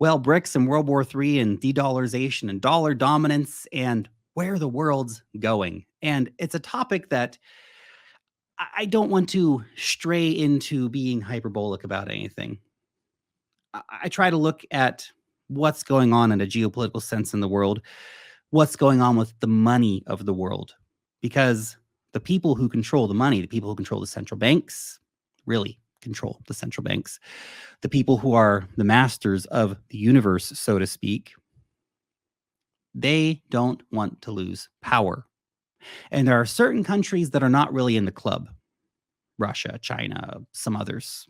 Well, BRICS and World War III and de-dollarization and dollar dominance and where the world's going. And it's a topic that I don't want to stray into being hyperbolic about anything. I try to look at what's going on in a geopolitical sense in the world, what's going on with the money of the world, because the people who control the money, the people who control the central banks, really control the central banks, the people who are the masters of the universe, so to speak, they don't want to lose power. And there are certain countries that are not really in the club: Russia, China, some others.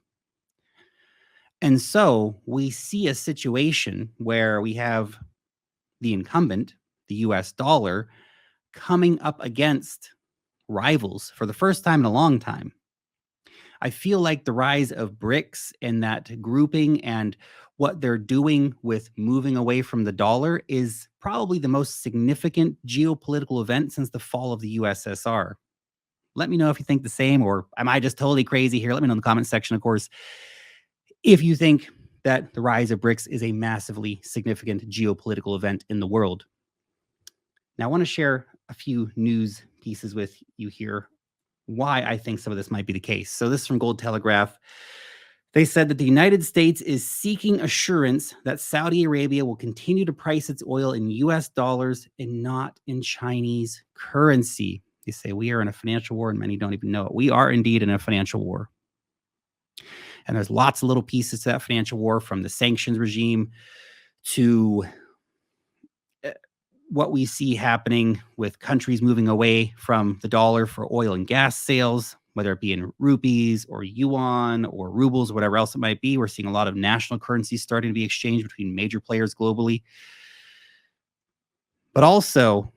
And so we see a situation where we have the incumbent, the US dollar, coming up against rivals for the first time in a long time. I feel like the rise of BRICS and that grouping and what they're doing with moving away from the dollar is probably the most significant geopolitical event since the fall of the USSR. Let me know if you think the same, or am I just totally crazy here? Let me know in the comment section, of course, if you think that the rise of BRICS is a massively significant geopolitical event in the world. Now, I want to share a few news pieces with you here, why I think some of this might be the case. So this is from Gold Telegraph. They said that the United States is seeking assurance that Saudi Arabia will continue to price its oil in US dollars and not in Chinese currency. They say we are in a financial war, and many don't even know it. We are indeed in a financial war. And there's lots of little pieces to that financial war, from the sanctions regime to what we see happening with countries moving away from the dollar for oil and gas sales, whether it be in rupees or yuan or rubles, or whatever else it might be. We're seeing a lot of national currencies starting to be exchanged between major players globally. But also,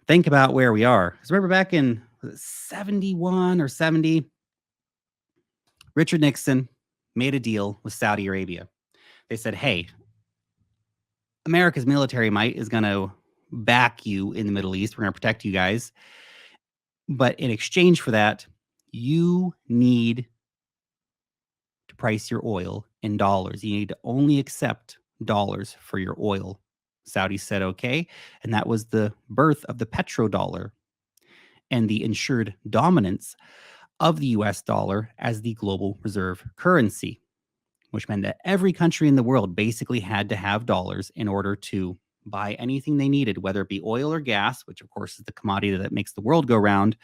think about where we are. Because remember back in 71 or 70, Richard Nixon made a deal with Saudi Arabia. They said, hey, America's military might is going to back you in the Middle East. We're going to protect you guys. But in exchange for that, you need to price your oil in dollars. You need to only accept dollars for your oil. Saudi said, okay. And that was the birth of the petrodollar and the ensured dominance of the US dollar as the global reserve currency, which meant that every country in the world basically had to have dollars in order to buy anything they needed, whether it be oil or gas, which of course is the commodity that makes the world go round,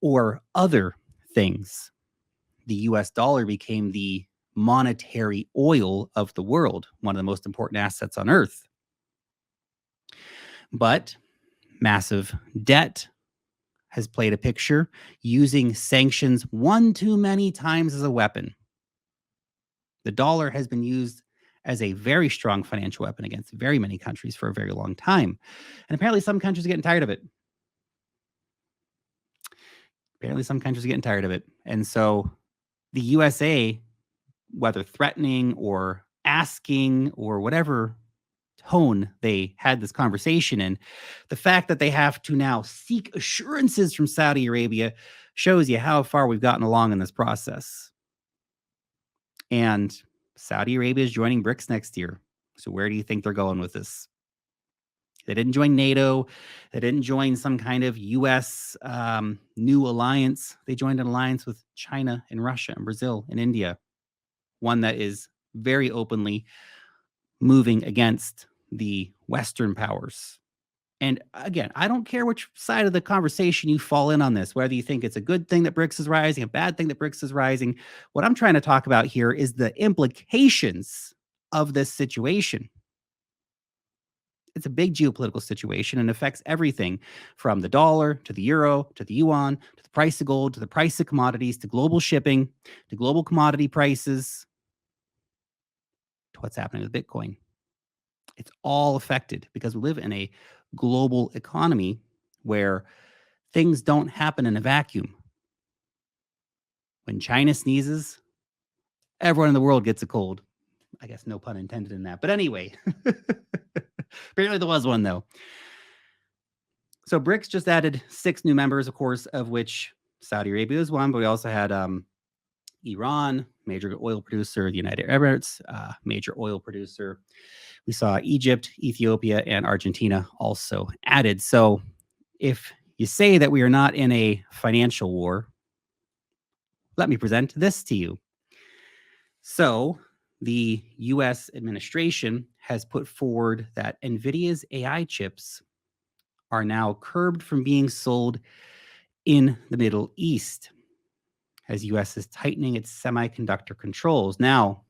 or other things. The US dollar became the monetary oil of the world, one of the most important assets on earth. But massive debt has played a picture, using sanctions one too many times as a weapon. The dollar has been used as a very strong financial weapon against very many countries for a very long time. And apparently some countries are getting tired of it. And so the USA, whether threatening or asking or whatever tone they had this conversation in, the fact that they have to now seek assurances from Saudi Arabia shows you how far we've gotten along in this process. And Saudi Arabia is joining BRICS next year. So where do you think they're going with this? They didn't join NATO. They didn't join some kind of US new alliance. They joined an alliance with China and Russia and Brazil and India, one that is very openly moving against the Western powers. And again, I don't care which side of the conversation you fall in on this, whether you think it's a good thing that BRICS is rising, a bad thing that BRICS is rising. What I'm trying to talk about here is the implications of this situation. It's a big geopolitical situation and affects everything from the dollar to the euro to the yuan to the price of gold to the price of commodities to global shipping to global commodity prices to what's happening with Bitcoin. It's all affected because we live in a global economy where things don't happen in a vacuum. When China sneezes, everyone in the world gets a cold. I guess no pun intended in that. But anyway, apparently there was one, though. So BRICS just added 6 new members, of course, of which Saudi Arabia is one, but we also had Iran, major oil producer, the United Arab Emirates, major oil producer. We saw Egypt, Ethiopia, and Argentina also added. So if you say that we are not in a financial war, let me present this to you. So the US administration has put forward that NVIDIA's AI chips are now curbed from being sold in the Middle East as US is tightening its semiconductor controls. Now,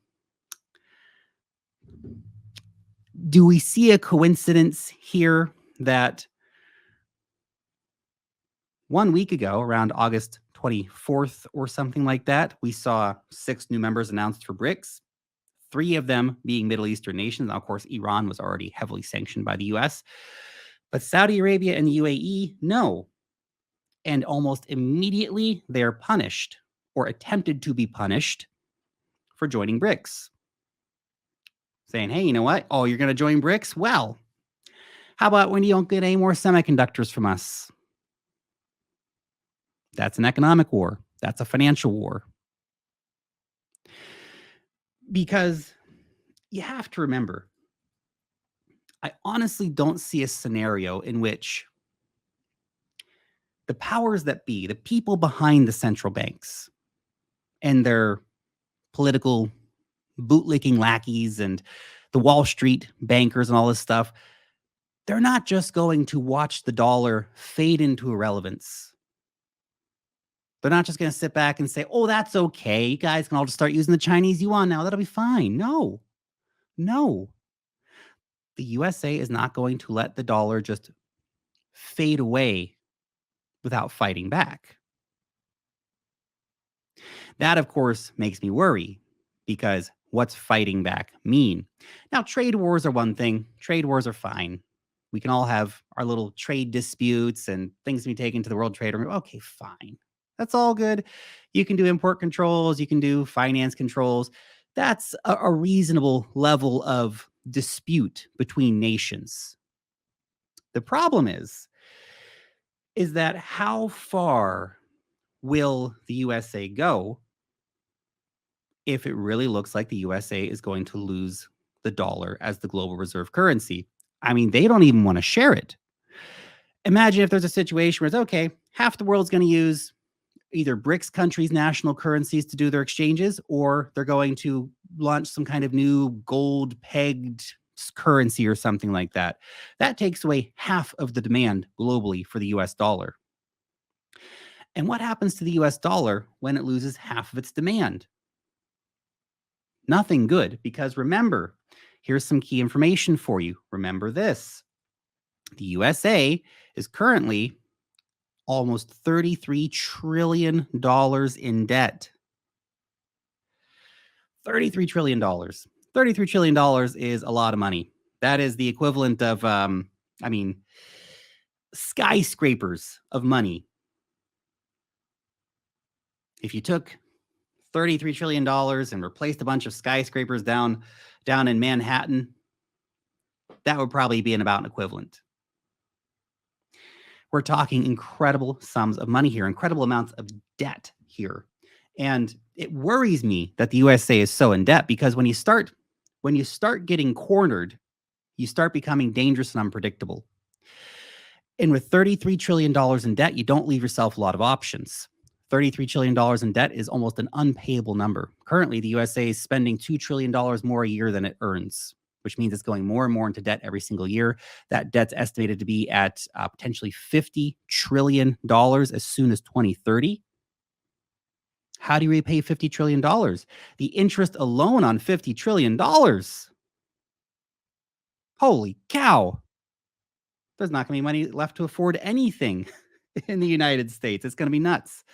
do we see a coincidence here that 1 week ago, around August 24th or something like that, we saw 6 new members announced for BRICS, 3 of them being Middle Eastern nations. Now, of course, Iran was already heavily sanctioned by the US, but Saudi Arabia and the UAE, no. And almost immediately, they're punished or attempted to be punished for joining BRICS. Saying, hey, you know what? Oh, you're going to join BRICS? Well, how about when you don't get any more semiconductors from us? That's an economic war. That's a financial war. Because you have to remember, I honestly don't see a scenario in which the powers that be, the people behind the central banks and their political bootlicking lackeys and the Wall Street bankers and all this stuff, they're not just going to watch the dollar fade into irrelevance. They're not just going to sit back and say, oh, that's okay. You guys can all just start using the Chinese yuan now. That'll be fine. No. The USA is not going to let the dollar just fade away without fighting back. That, of course, makes me worry because what's fighting back mean? Now, trade wars are one thing. Trade wars are fine. We can all have our little trade disputes and things to be taken to the World Trade Organization. Okay, fine. That's all good. You can do import controls. You can do finance controls. That's a reasonable level of dispute between nations. The problem is that how far will the USA go if it really looks like the USA is going to lose the dollar as the global reserve currency? I mean, they don't even want to share it. Imagine if there's a situation where it's okay, half the world's going to use either BRICS countries' national currencies to do their exchanges, or they're going to launch some kind of new gold pegged currency or something like that. That takes away half of the demand globally for the US dollar. And what happens to the US dollar when it loses half of its demand? Nothing good, because remember, here's some key information for you. Remember this. The USA is currently almost $33 trillion in debt. $33 trillion. $33 trillion is a lot of money. That is the equivalent of, skyscrapers of money. If you took $33 trillion and replaced a bunch of skyscrapers down in Manhattan, that would probably be about an equivalent. We're talking incredible sums of money here, incredible amounts of debt here. And it worries me that the USA is so in debt, because when you start getting cornered, you start becoming dangerous and unpredictable. And with $33 trillion in debt, you don't leave yourself a lot of options. $33 trillion in debt is almost an unpayable number. Currently, the USA is spending $2 trillion more a year than it earns, which means it's going more and more into debt every single year. That debt's estimated to be at potentially $50 trillion as soon as 2030. How do you repay $50 trillion? The interest alone on $50 trillion. Holy cow. There's not going to be money left to afford anything in the United States. It's going to be nuts.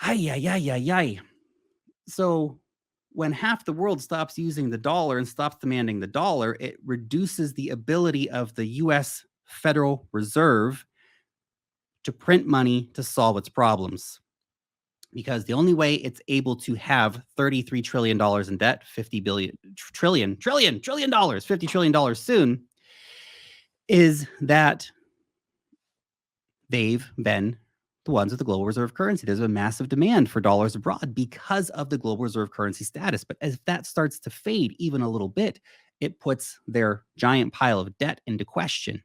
Ay. So when half the world stops using the dollar and stops demanding the dollar, it reduces the ability of the U.S. Federal Reserve to print money to solve its problems. Because the only way it's able to have $33 trillion in debt, $50 trillion soon, is that they've been the ones with the global reserve currency. There's a massive demand for dollars abroad because of the global reserve currency status. But as that starts to fade even a little bit, it puts their giant pile of debt into question.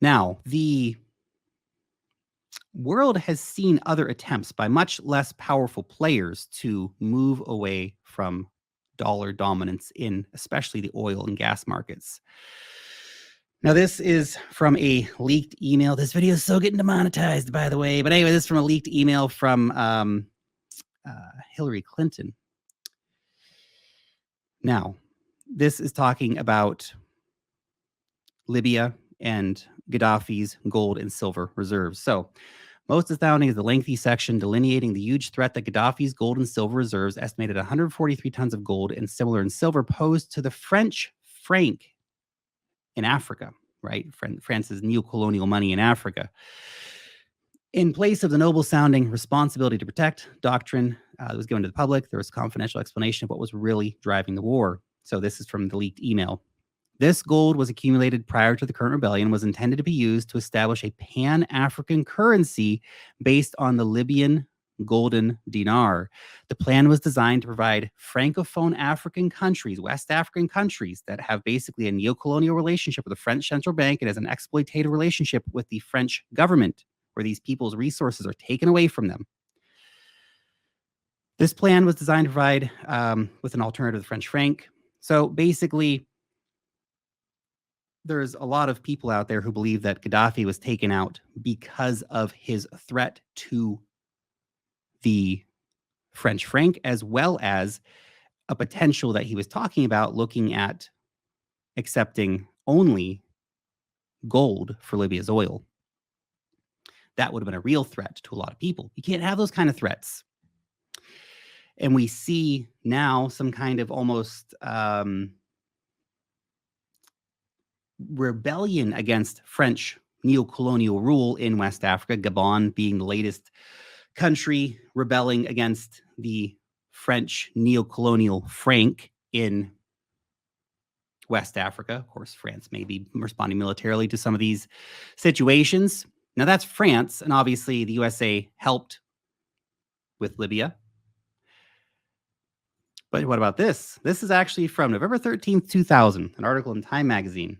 Now, the world has seen other attempts by much less powerful players to move away from dollar dominance in especially the oil and gas markets. Now, this is from a leaked email. This video is so getting demonetized, by the way. But anyway, this is from a leaked email from Hillary Clinton. Now, this is talking about Libya and Gaddafi's gold and silver reserves. So, most astounding is the lengthy section delineating the huge threat that Gaddafi's gold and silver reserves, estimated 143 tons of gold and similar in silver, posed to the French franc in Africa, right? France's neo-colonial money in Africa. In place of the noble-sounding responsibility to protect doctrine that was given to the public, there was confidential explanation of what was really driving the war. So this is from the leaked email. This gold was accumulated prior to the current rebellion and was intended to be used to establish a pan-African currency based on the Libyan golden dinar. The plan was designed to provide Francophone African countries, West African countries that have basically a neo-colonial relationship with the French central bank and as an exploitative relationship with the French government, where these people's resources are taken away from them. This plan was designed to provide with an alternative to the French franc. So basically, there's a lot of people out there who believe that Gaddafi was taken out because of his threat to the French franc, as well as a potential that he was talking about looking at accepting only gold for Libya's oil. That would have been a real threat to a lot of people. You can't have those kind of threats. And we see now some kind of almost rebellion against French neo-colonial rule in West Africa, Gabon being the latest country rebelling against the French neo-colonial franc in West Africa. Of course, France may be responding militarily to some of these situations. Now, that's France, and obviously the USA helped with Libya. But what about this? This is actually from November 13th, 2000, an article in Time magazine.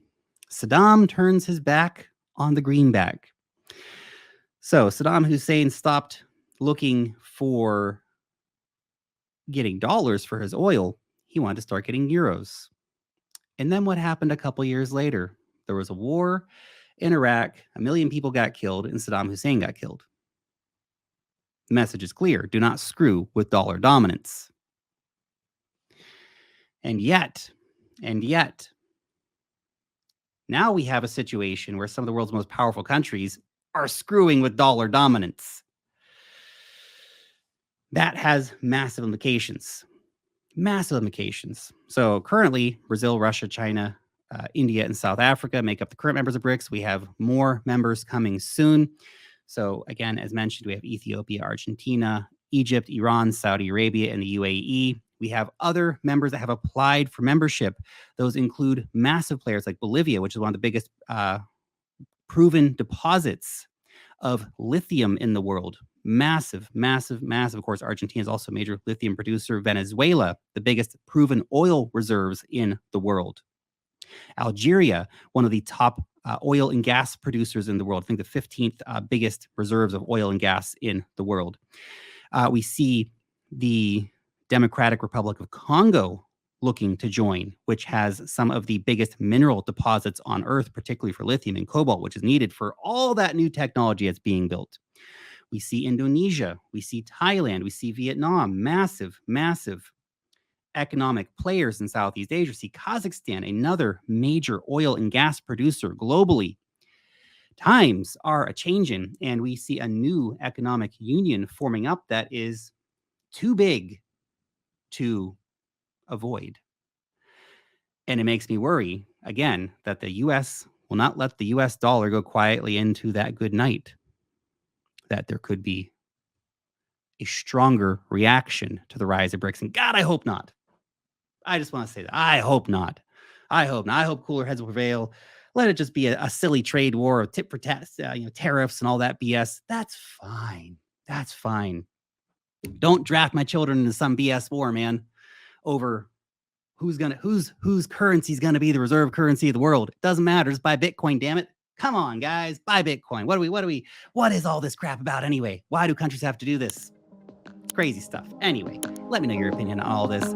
Saddam turns his back on the greenback. So Saddam Hussein stopped looking for getting dollars for his oil. He wanted to start getting euros. And then what happened a couple years later? There was a war in Iraq. 1 million people got killed, and Saddam Hussein got killed. The message is clear. Do not screw with dollar dominance. And yet, now we have a situation where some of the world's most powerful countries are screwing with dollar dominance. That has massive implications. Massive implications. So currently, Brazil, Russia, China, India, and South Africa make up the current members of BRICS. We have more members coming soon. So again, as mentioned, we have Ethiopia, Argentina, Egypt, Iran, Saudi Arabia, and the UAE. We have other members that have applied for membership. Those include massive players like Bolivia, which is one of the biggest proven deposits of lithium in the world. Massive, massive, massive. Of course, Argentina is also a major lithium producer. Venezuela, the biggest proven oil reserves in the world. Algeria, one of the top oil and gas producers in the world. I think the 15th biggest reserves of oil and gas in the world. We see the Democratic Republic of Congo looking to join, which has some of the biggest mineral deposits on Earth, particularly for lithium and cobalt, which is needed for all that new technology that's being built. We see Indonesia, we see Thailand, we see Vietnam, massive, massive economic players in Southeast Asia. We see Kazakhstan, another major oil and gas producer globally. Times are a-changing, and we see a new economic union forming up that is too big to avoid. And it makes me worry, again, that the U.S. will not let the U.S. dollar go quietly into that good night, that there could be a stronger reaction to the rise of BRICS. And God, I hope not. I just want to say that. I hope not. I hope not. I hope cooler heads will prevail. let it just be a silly trade war, or tit for tat, tariffs and all that BS. That's fine. That's fine. Don't draft my children into some BS war, man, over whose currency is gonna be the reserve currency of the world. It doesn't matter. Just buy Bitcoin, damn it. Come on, guys, buy Bitcoin. What is all this crap about anyway? Why do countries have to do this? Crazy stuff. Anyway, let me know your opinion on all this.